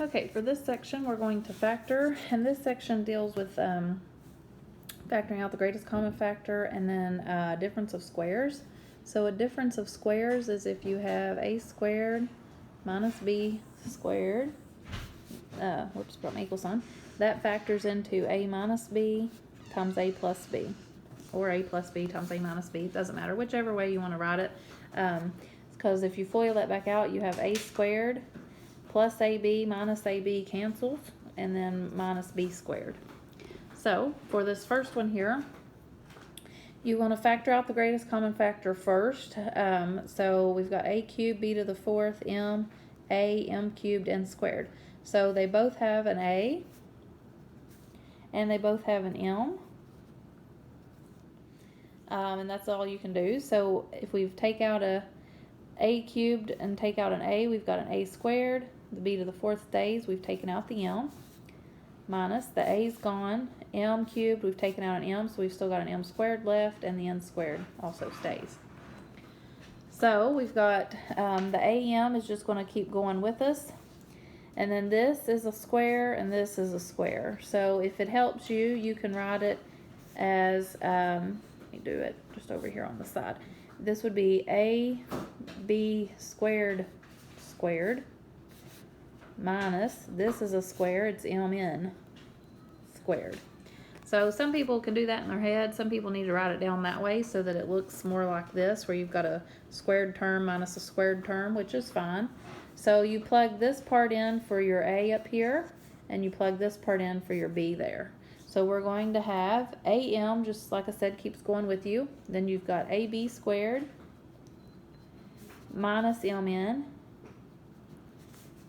Okay, for this section, we're going to factor, and this section deals with factoring out the greatest common factor and then difference of squares. So a difference of squares is if you have a squared minus b squared, put my equal sign, that factors into a minus b times a plus b, or a plus b times a minus b. It doesn't matter, whichever way you want to write it, because if you FOIL that back out, you have a squared plus ab minus ab cancels, and then minus b squared. So for this first one here, you want to factor out the greatest common factor first. So we've got a cubed, b to the fourth, m, a, m cubed, n squared. So they both have an a, and they both have an m. And that's all you can do. So if we take out a cubed and take out an a, we've got an a squared. The b to the fourth stays, we've taken out the m, minus the a's gone, m cubed, we've taken out an m, so we've still got an m squared left, and the n squared also stays. So we've got the am is just going to keep going with us, and then this is a square and this is a square. So if it helps you, you can write it as, let me do it just over here on the side. This would be ab squared squared minus, this is a square, it's mn squared. So some people can do that in their head. Some people need to write it down that way so that it looks more like this, where you've got a squared term minus a squared term, which is fine. So you plug this part in for your a up here, and you plug this part in for your b there. So we're going to have am, just like I said, keeps going with you. Then you've got ab squared minus mn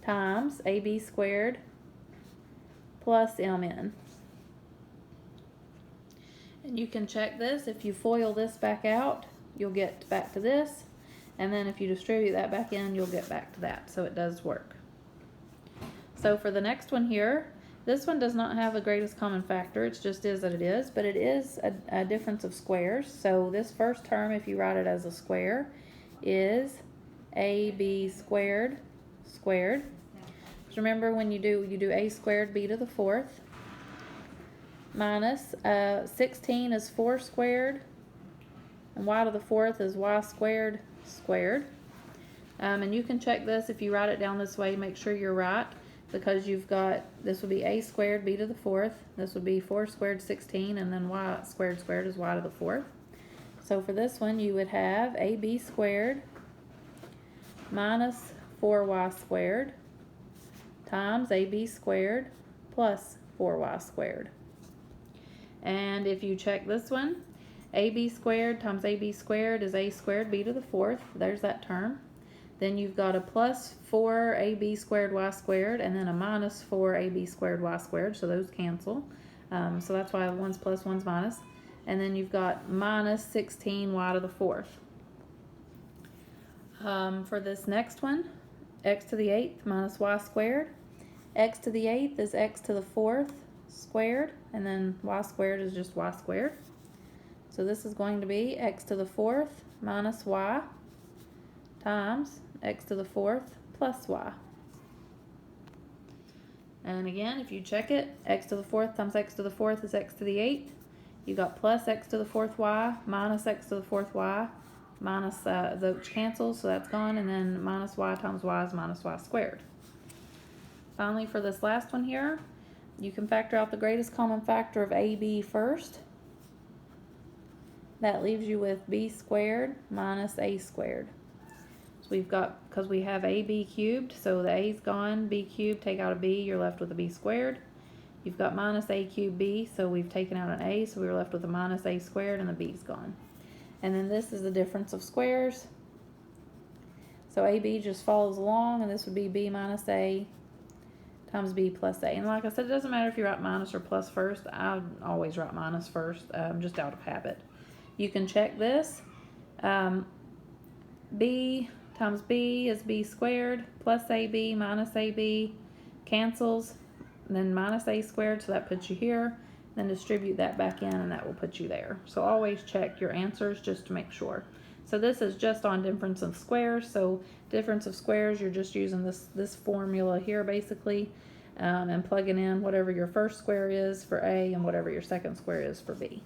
times ab squared plus mn. And you can check this. If you FOIL this back out, you'll get back to this, and then if you distribute that back in, you'll get back to that. So it does work. So for the next one here, this one does not have a greatest common factor. It just is that it is, but it is a difference of squares. So this first term, if you write it as a square, is ab squared squared. So remember, when you do a squared b to the fourth, minus 16 is 4 squared, and y to the fourth is y squared squared. And you can check this if you write it down this way. Make sure you're right, because you've got, this would be a squared b to the fourth, this would be 4 squared 16, and then y squared squared is y to the fourth. So for this one, you would have ab squared minus 4y squared times ab squared plus 4y squared. And if you check this one, ab squared times ab squared is a squared b to the fourth. There's that term. Then you've got a plus 4ab squared y squared, and then a minus 4ab squared y squared, so those cancel. So that's why one's plus, one's minus. And then you've got minus 16y to the fourth. For this next one, x to the 8th minus y squared. X to the 8th is x to the 4th squared, and then y squared is just y squared. So this is going to be x to the 4th minus y times x to the 4th plus y. And again, if you check it, x to the 4th times x to the 4th is x to the 8th. You got plus x to the 4th y minus x to the 4th y minus the cancels, so that's gone, and then minus y times y is minus y squared. Finally, for this last one here, you can factor out the greatest common factor of ab first. That leaves you with b squared minus a squared. So we've got, because we have ab cubed, so the a's gone, b cubed, take out a b, you're left with a b squared. You've got minus a cubed b, so we've taken out an a, so we were left with a minus a squared, and the b's gone. And then this is the difference of squares. So ab just follows along, and this would be b minus a times b plus a. And like I said, it doesn't matter if you write minus or plus first. I always write minus first, just out of habit. You can check this. B times b is b squared plus ab minus ab cancels, and then minus a squared, so that puts you here. Then distribute that back in, and that will put you there. So always check your answers just to make sure. So this is just on difference of squares, so difference of squares, you're just using this formula here basically, and plugging in whatever your first square is for A and whatever your second square is for B.